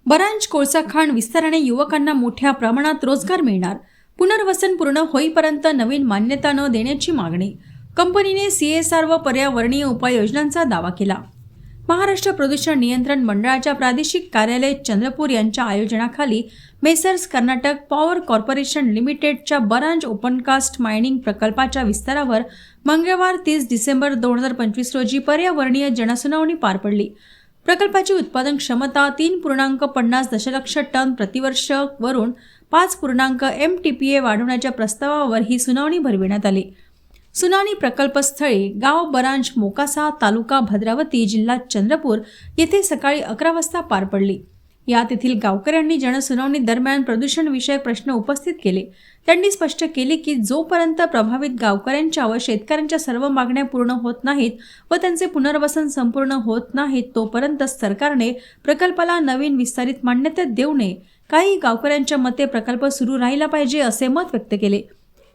बरांज कोळसा खाण विस्ताराने युवकांना मोठ्या प्रमाणात रोजगार मिळणार. पुनर्वसन पूर्ण होईपर्यंत नवीन मान्यता न देण्याची मागणी. कंपनीने CSR व पर्यावरणीय उपाययोजनांचा दावा केला. महाराष्ट्र प्रदूषण नियंत्रण मंडळाच्या प्रादेशिक कार्यालय चंद्रपूर यांच्या आयोजनाखाली मेसर्स कर्नाटक पॉवर कॉर्पोरेशन लिमिटेडच्या बरांज ओपनकास्ट मायनिंग प्रकल्पाच्या विस्तारावर मंगळवार 30 डिसेंबर 2025 रोजी पर्यावरणीय जनसुनावणी पार पडली. प्रकल्पाची उत्पादन क्षमता 3.50 दशलक्ष टन प्रतिवर्ष वरून 5 MTPA वाढवण्याच्या प्रस्तावावर ही सुनावणी भरविण्यात आली. सुनावणी प्रकल्पस्थळी गाव बरांज मोकासा, तालुका भद्रावती, जिल्हा चंद्रपूर येथे सकाळी 11 वाजता पार पडली. यात येथील गावकऱ्यांनी जनसुनावणी दरम्यान प्रदूषण विषयक प्रश्न उपस्थित केले. त्यांनी स्पष्ट केले की जोपर्यंत प्रभावित गावकऱ्यांच्या व शेतकऱ्यांच्या सर्व मागण्या पूर्ण होत नाहीत व त्यांचे पुनर्वसन संपूर्ण होत नाहीत तोपर्यंत सरकारने प्रकल्पाला नवीन विस्तारित मान्यता देऊ नये. काही गावकऱ्यांच्या मते प्रकल्प सुरू राहिला पाहिजे असे मत व्यक्त केले.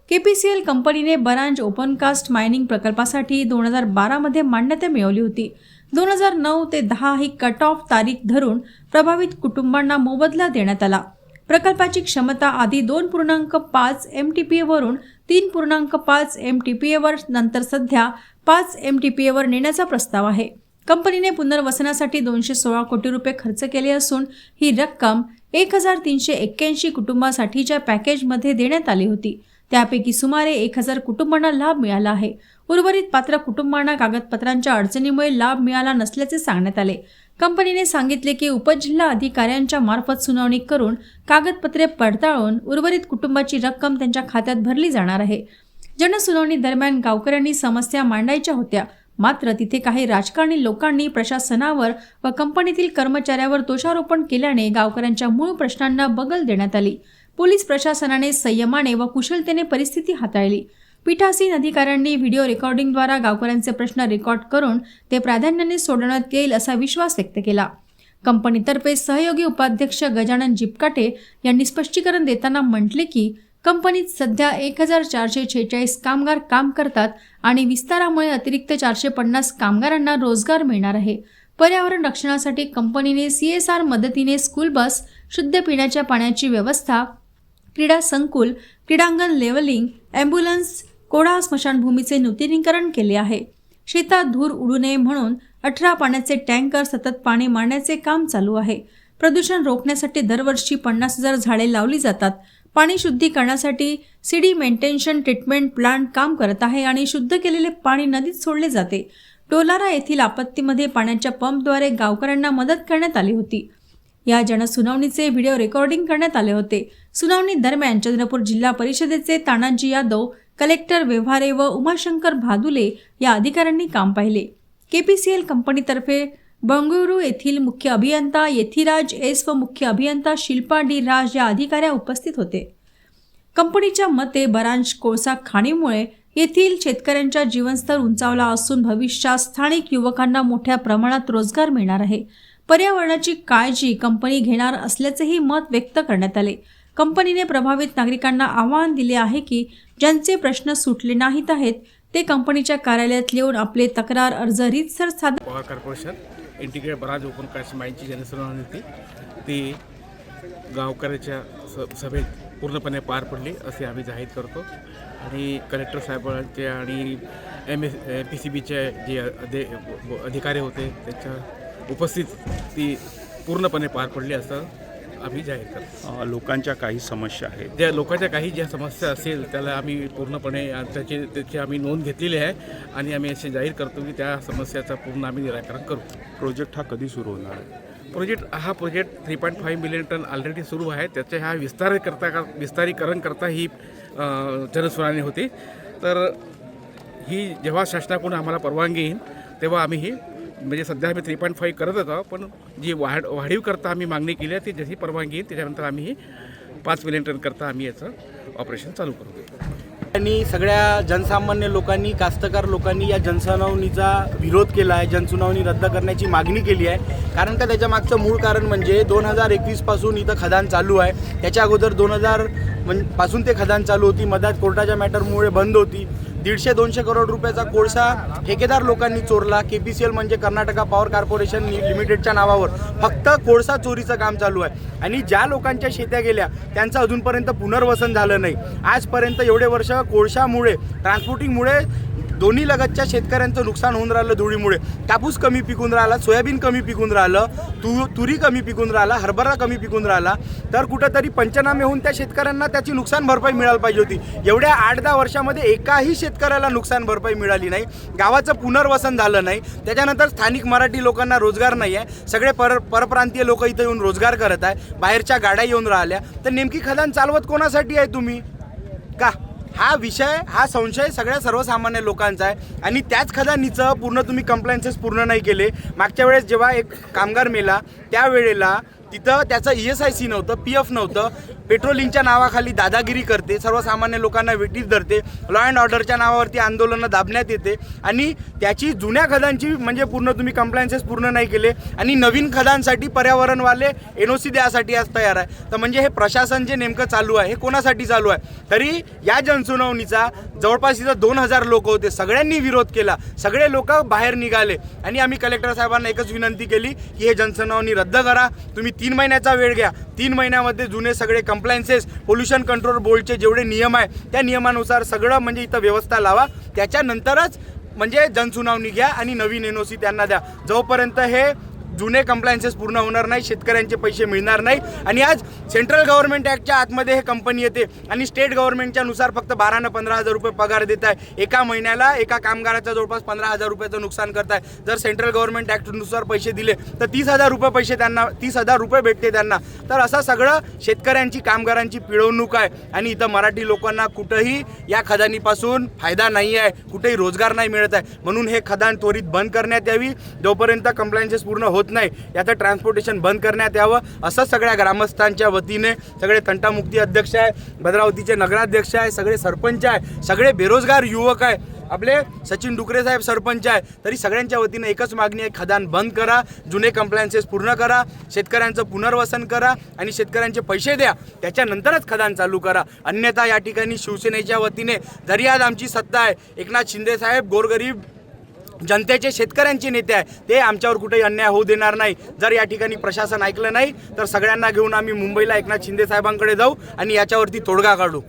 KPCL कंपनीने बरांज ओपनकास्ट मायनिंग प्रकल्पासाठी 2012 मध्ये मान्यता मिळवली होती. 2009 ते 10 ही कट ऑफ तारीख धरून प्रभावित कुटुंबांना मोबदला देण्यात आला. प्रकल्पाची क्षमता आधी 2.5 MTPA वरून 3.5 MTPA वर नंतर सध्या 5 MTPA वर नेण्याचा प्रस्ताव आहे. कंपनीने पुनर्वसनासाठी 216 कोटी रुपये खर्च केले असून ही रक्कम 1381 कुटुंबासाठीच्या पॅकेजमध्ये देण्यात आली होती. त्यापैकी सुमारे 1000 कुटुंबांना लाभ मिळाला आहे. उर्वरित पात्र कुटुंबांना कागदपत्रांच्या अडचणीमुळे लाभ मिळाला नसल्याचे सांगण्यात आले. कंपनीने सांगितले की उपजिल्हा अधिकाऱ्यांच्या मार्फत सुनावणी करून कागदपत्रे पडताळून उर्वरित कुटुंबाची रक्कम त्यांच्या खात्यात भरली जाणार आहे. जनसुनावणी दरम्यान गावकऱ्यांनी समस्या मांडायच्या होत्या, मात्र तिथे काही राजकारणी लोकांनी प्रशासनावर व कंपनीतील कर्मचाऱ्यावर दोषारोपण केल्याने गावकऱ्यांच्या मूळ प्रश्नांना बगल देण्यात आली. पोलीस प्रशासनाने संयमाने व कुशलतेने परिस्थिती हाताळली. पीठासीन अधिकाऱ्यांनी व्हिडिओ रेकॉर्डिंगद्वारा गावकऱ्यांचे प्रश्न रेकॉर्ड करून ते प्राधान्याने सोडवण्यात येईल असा विश्वास व्यक्त केला. कंपनीतर्फे सहयोगी उपाध्यक्ष गजानन जिपकाटे यांनी स्पष्टीकरण देताना म्हटले की कंपनीत सध्या 1446 कामगार काम करतात आणि विस्तारामुळे अतिरिक्त 450 कामगारांना रोजगार मिळणार आहे. पर्यावरण रक्षणासाठी कंपनीने CSR मदतीने स्कूल बस, शुद्ध पिण्याच्या पाण्याची व्यवस्था, क्रीडा संकुल, क्रीडांगण लेव्हलिंग, ॲम्ब्युलन्स, कोडा स्मशानभूमीचे नूतनीकरण केले आहे. शेतात धूर उडू नये म्हणून 18 पाण्याचे टँकर सतत पाणी मारण्याचे काम चालू आहे. प्रदूषण रोखण्यासाठी दरवर्षी 50,000 झाडे लावली जातात. पाणी शुद्धीकरणासाठी सिडिमेंटेशन ट्रीटमेंट प्लांट काम करत आहे आणि शुद्ध केलेले पाणी नदीत सोडले जाते. टोलारा येथील आपत्तीमध्ये पाण्याच्या पंपद्वारे गावकऱ्यांना मदत करण्यात आली होती. या जनसुनावणीचे व्हिडिओ रेकॉर्डिंग करण्यात आले होते. सुनावणी दरम्यान चंद्रपूर जिल्हा परिषदेचे तानाजी यादव, कलेक्टर व्यवहारे व उमाशंकर भादुले या अधिकाऱ्यांनी काम पाहिले. KPCL कंपनीतर्फे बंगळुरू येथील मुख्य अभियंता यथिराज S व मुख्य अभियंता शिल्पा D राज या अधिकाऱ्या उपस्थित होते. कंपनीच्या मते बरांज कोळसा खाणीमुळे येथील शेतकऱ्यांचा जीवनस्तर उंचावला असून भविष्यात स्थानिक युवकांना मोठ्या प्रमाणात रोजगार मिळणार आहे. पर्यावरणाची काळजी कंपनी घेणार असल्याचेही मत व्यक्त करण्यात आले. कंपनीने प्रभावित नागरिकांना आवाहन दिले आहे की ज्यांचे प्रश्न सुटले नाहीत आहेत ते कंपनीच्या कार्यालयात येऊन आपले तक्रार अर्ज रीतसर सादर. पॉवर कॉर्पोरेशन इंटिग्रेटेड बरांज ओपनकास्ट मायनिंगची जनसुनावणी होती ती गावकऱ्याच्या सभेत पूर्णपणे पार पडली असे आम्ही जाहीर करतो. आणि कलेक्टर साहेबांचे आणि MPCBचे जे अधिकारी होते त्यांच्या उपस्थित ती पूर्णपणे पार पडली असं आम्ही जाहीर करतो. लोकांच्या काही समस्या आहेत, त्या लोकांच्या काही ज्या समस्या असेल त्याला आम्ही पूर्णपणे त्याची आम्ही नोंद घेतलेली आहे आणि आम्ही असे जाहीर करतो की त्या समस्याचं पूर्ण आम्ही निराकरण करू. प्रोजेक्ट हा कधी सुरू होणार आहे? हा प्रोजेक्ट 3.5 मिलियन टन ऑलरेडी सुरू आहे. त्याच्या ह्या विस्तारीकरण करता ही जनसुनावणी होती. तर ही जेव्हा शासनाकडून आम्हाला परवानगी येईल तेव्हा आम्ही ही म्हणजे सध्या आम्ही 3.5 करत होतो, पण जी वाढीव करता आम्ही मागणी केली आहे ती जशी परवानगी येईल त्याच्यानंतर आम्ही ही 5 मिलियन टन करता आम्ही याचं ऑपरेशन चालू करू. आणि सगळ्या जनसामान्य लोकांनी, कास्तकार लोकांनी या जनसुनावणीचा विरोध केला आहे. जनसुनावणी रद्द करण्याची मागणी केली आहे. कारण का त्याच्या मागचं मूळ कारण म्हणजे 2021 पासून इथं खदान चालू आहे. त्याच्या अगोदर 2000 पासून ते खदान चालू होती. मधात कोर्टाच्या मॅटरमुळे बंद होती. 150-200 करोड रुपयाचा कोळसा ठेकेदार लोकांनी चोरला. KPCL म्हणजे कर्नाटका पॉवर कॉर्पोरेशन लिमिटेडच्या नावावर फक्त कोळसा चोरीचं काम चालू आहे. आणि ज्या लोकांच्या शेत्या गेल्या त्यांचं अजूनपर्यंत पुनर्वसन झालं नाही. आजपर्यंत एवढे वर्ष कोळशामुळे, ट्रान्सपोर्टिंगमुळे दोन्ही लगतच्या शेतकऱ्यांचं नुकसान होऊन राहिलं. धुळीमुळे कापूस कमी पिकून राहिला, सोयाबीन कमी पिकून राहिलं, तुरी कमी पिकून राहिला, हरभरा कमी पिकून राहिला. तर कुठंतरी पंचनामे होऊन त्या शेतकऱ्यांना त्याची नुकसान भरपाई मिळायला पाहिजे होती. एवढ्या 8-10 वर्षामध्ये एकाही शेतकऱ्याला नुकसान भरपाई मिळाली नाही. गावाचं पुनर्वसन झालं नाही. त्याच्यानंतर स्थानिक मराठी लोकांना रोजगार नाही आहे. सगळे परप्रांतीय लोक इथं येऊन रोजगार करत आहे. बाहेरच्या गाड्या येऊन राहिल्या. तर नेमकी खदान चालवत कोणासाठी आहे तुम्ही? का हा विषय, हा संशय सगळ्या सर्वसामान्य लोकांचा आहे. आणि त्याच खदानीचं पूर्ण तुम्ही कंप्लायन्सेस पूर्ण नाही केले. मागच्या वेळेस जेव्हा एक कामगार मेला त्यावेळेला तिथं त्याचं ESIC नव्हतं, PF नव्हतं. पेट्रोलिंगच्या नावाखाली दादागिरी करते, सर्वसामान्य लोकांना वेठीस धरते, लॉ अँड ऑर्डरच्या नावावरती आंदोलनं दाबण्यात येते. आणि त्याची जुन्या खदांची म्हणजे पूर्ण तुम्ही कंप्लायन्सेस पूर्ण नाही केले. आणि नवीन खदांसाठी पर्यावरणवाले NOC द्यासाठी आज तयार आहे. तर म्हणजे हे प्रशासन जे नेमकं चालू आहे हे कोणासाठी चालू आहे? तरी या जनसुनावणीचा जवळपास इथं 2000 लोक होते. सगळ्यांनी विरोध केला. सगळे लोक बाहेर निघाले. आणि आम्ही कलेक्टर साहेबांना एकच विनंती केली की हे जनसुनावणी रद्द करा. तुम्ही 3 महिन्याचा वेळ घ्या. 3 महिन्यामध्ये जुने सगळे कंप्लायन्सेस, पोल्युशन कंट्रोल बोर्डचे जेवढे नियम आहे त्या नियमानुसार सगळं म्हणजे इथं व्यवस्था लावा. त्याच्यानंतरच म्हणजे जनसुनावणी घ्या आणि नवीन NOC त्यांना द्या. जोपर्यंत हे जुने कंप्लायन्सेस पूर्ण होणार नाही, शेतकऱ्यांचे पैसे मिळणार नाही. आणि आज सेंट्रल गव्हर्नमेंट ॲक्टच्या आतमध्ये हे कंपनी येते आणि स्टेट गव्हर्नमेंटच्या नुसार फक्त 12 ते 15,000 रुपये पगार देत आहे. एका महिन्याला एका कामगाराचा जवळपास 15,000 रुपयाचं नुकसान करताय. जर सेंट्रल गव्हर्नमेंट ॲक्टनुसार पैसे दिले तर 30,000 रुपये पैसे त्यांना 30,000 रुपये भेटते त्यांना. तर असं सगळं शेतकऱ्यांची, कामगारांची पिळवणूक आहे. आणि इथं मराठी लोकांना कुठंही या खदानीपासून फायदा नाही आहे, कुठेही रोजगार नाही मिळत आहे. म्हणून हे खदान त्वरित बंद करण्यात यावी. जोपर्यंत कंप्लायन्सेस पूर्ण होत नाही याचं ट्रान्सपोर्टेशन बंद करण्यात यावं असं सगळ्या ग्रामस्थांच्या वतीने, सगळे तंटामुक्ती अध्यक्ष आहे, भद्रावतीचे नगराध्यक्ष आहे, सगळे सरपंच आहे, सगळे बेरोजगार युवक आहे, आपले सचिन डुकरे साहेब सरपंच आहे. तरी सगळ्यांच्या वतीनं एकच मागणी आहे, खदान बंद करा, जुने कंप्लायन्सेस पूर्ण करा, शेतकऱ्यांचं पुनर्वसन करा आणि शेतकऱ्यांचे पैसे द्या. त्याच्यानंतरच खदान चालू करा. अन्यथा या ठिकाणी शिवसेनेच्या वतीने जरी आज आमची सत्ता आहे, एकनाथ शिंदे साहेब गोरगरीब जनतेचे, शेतकऱ्यांचे नेते आहे, ते आमच्यावर कुठेही अन्याय होऊ देणार नाही. जर या ठिकाणी प्रशासन ऐकलं नाही तर सगळ्यांना घेऊन आम्ही मुंबईला एकनाथ शिंदे साहेबांकडे जाऊ आणि याच्यावरती तोडगा काढू.